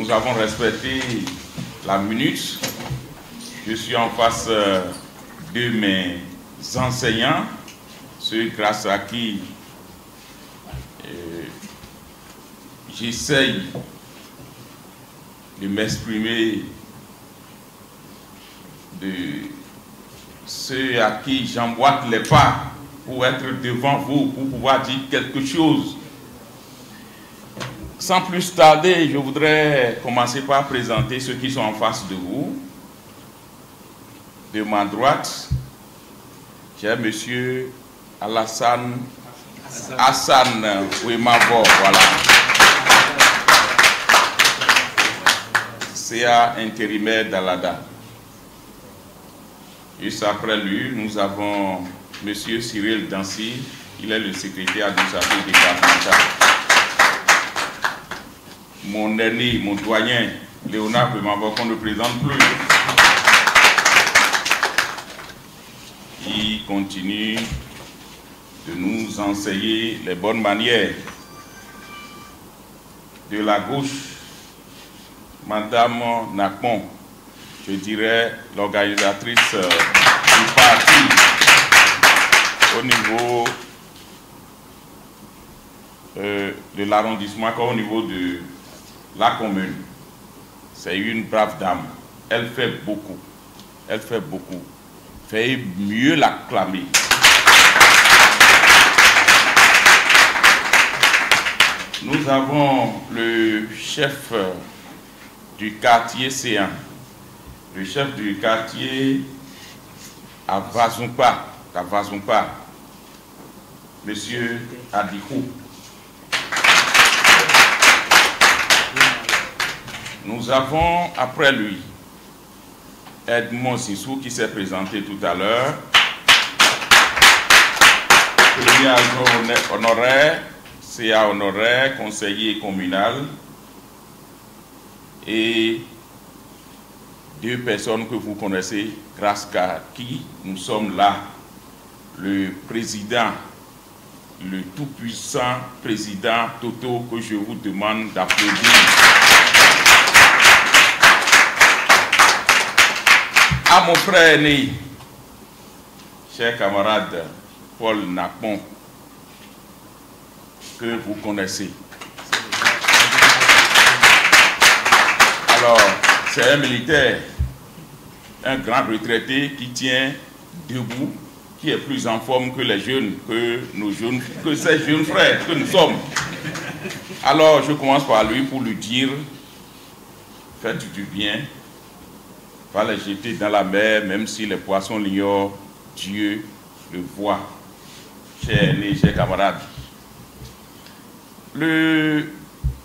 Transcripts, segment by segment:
nous avons respecté la minute. Je suis en face de mes enseignants, ceux grâce à qui j'essaye de m'exprimer, de ceux à qui j'emboîte les pas pour être devant vous, pour pouvoir dire quelque chose. Sans plus tarder, je voudrais commencer par présenter ceux qui sont en face de vous. De ma droite, j'ai M. Alassane Hassan Ouemavo, voilà. CA intérimaire d'Alada. Juste après lui, nous avons M. Cyril Dancy, il est le secrétaire administratif départemental. Mon aîné, mon doyen, Léonard Ouemavo, qu'on ne présente plus. Il continue de nous enseigner les bonnes manières. De la gauche, Madame Nakpon, je dirais l'organisatrice du parti au niveau de l'arrondissement comme au niveau de la commune. C'est une brave dame. Elle fait beaucoup. Elle fait beaucoup. Faites mieux l'acclamer. Nous avons le chef du quartier C1, le chef du quartier à Vazumpa, M. Adikou. Nous avons après lui Edmond Sissou qui s'est présenté tout à l'heure. Premier agent honoraire, CA honoraire, conseiller communal. Et deux personnes que vous connaissez, grâce à qui nous sommes là. Le président, le tout-puissant président Toto, que je vous demande d'applaudir. À mon frère aîné, cher camarade Paul Nakpon, que vous connaissez. Alors, c'est un militaire, un grand retraité qui tient debout, qui est plus en forme que les jeunes, que ces jeunes frères que nous sommes. Alors, je commence par lui pour lui dire, faites du bien. Va les jeter dans la mer, même si les poissons l'ignorent, Dieu le voit. Cher aîné, cher camarade.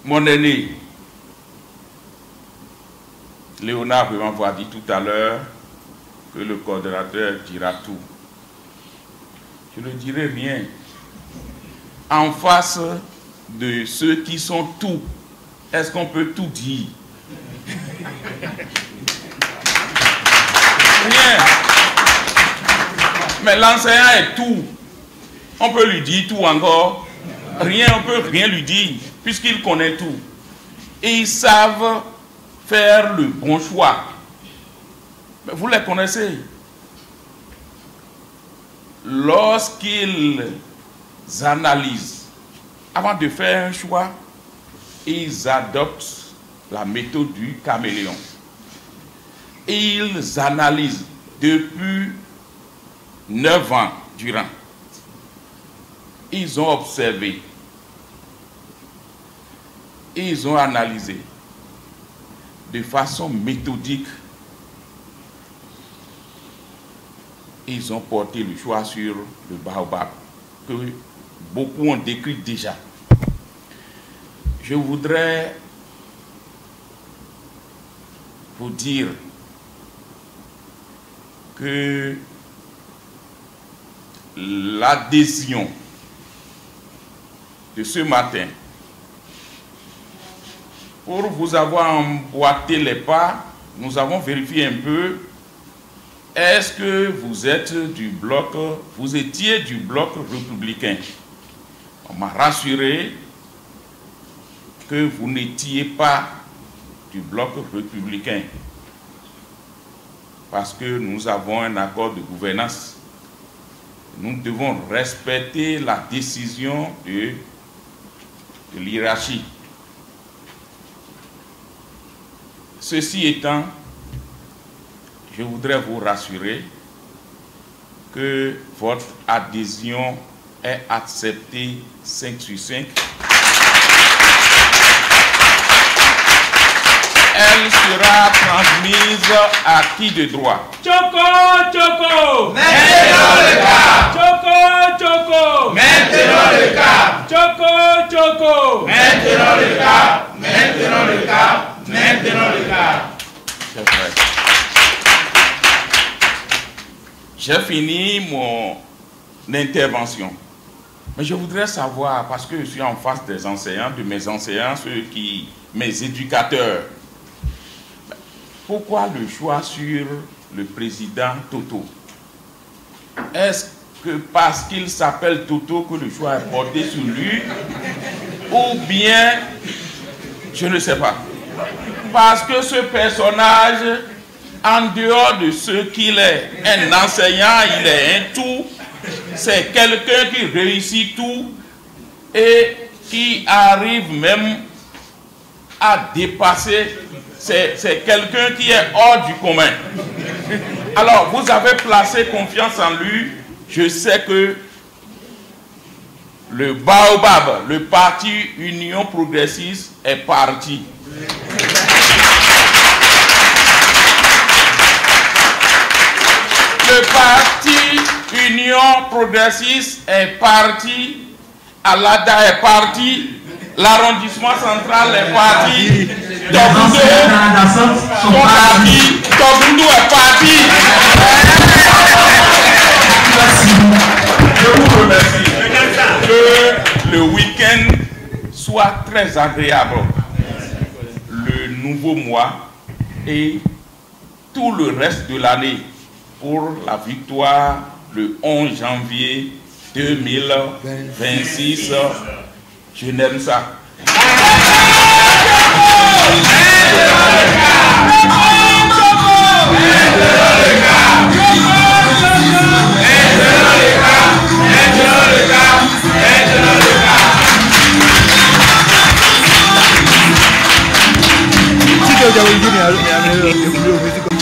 Mon aîné, Léonard Ouemavo a dit tout à l'heure que le coordonnateur dira tout. Je ne dirai rien. En face de ceux qui sont tout, est-ce qu'on peut tout dire? Rien. Mais l'enseignant est tout. On peut lui dire tout encore. Rien, on peut rien lui dire, puisqu'il connaît tout. Et ils savent faire le bon choix. Mais vous les connaissez. Lorsqu'ils analysent, avant de faire un choix, ils adoptent la méthode du caméléon. Ils analysent depuis 9 ans durant. Ils ont observé. Ils ont analysé de façon méthodique. Ils ont porté le choix sur le baobab, que beaucoup ont décrit déjà. Je voudrais vous dire que l'adhésion de ce matin, pour vous avoir emboîté les pas, nous avons vérifié un peu, est-ce que vous êtes du bloc, vous étiez du bloc républicain? On m'a rassuré que vous n'étiez pas du bloc républicain, parce que nous avons un accord de gouvernance. Nous devons respecter la décision de l'hiérarchie. Ceci étant, je voudrais vous rassurer que votre adhésion est acceptée 5 sur 5. Elle sera transmise à qui de droit? Choco, Choco! Maintenant le cap! Choco, Choco! Maintenant le cap! Choco, Choco! Maintenant le cap! Maintenant le cap! Maintenant le cap! C'est vrai. J'ai fini mon intervention. Mais je voudrais savoir, parce que je suis en face des enseignants, de mes enseignants, mes éducateurs, pourquoi le choix sur le président Toto? Est-ce que parce qu'il s'appelle Toto que le choix est porté sur lui? Ou bien, je ne sais pas. Parce que ce personnage, en dehors de ce qu'il est, un enseignant, il est un tout. C'est quelqu'un qui réussit tout et qui arrive même à dépasser. C'est quelqu'un qui est hors du commun. Alors, vous avez placé confiance en lui. Je sais que le Baobab, le parti Union Progressiste, est parti. Le parti Union Progressiste est parti. Alada est parti. L'arrondissement central est parti. Togoundou sont partis. Togoundou est parti. Je vous remercie. Que le week-end soit très agréable. Le nouveau mois et tout le reste de l'année pour la victoire le 11 janvier 2026. Je n'aime ça. Chico, ya voy a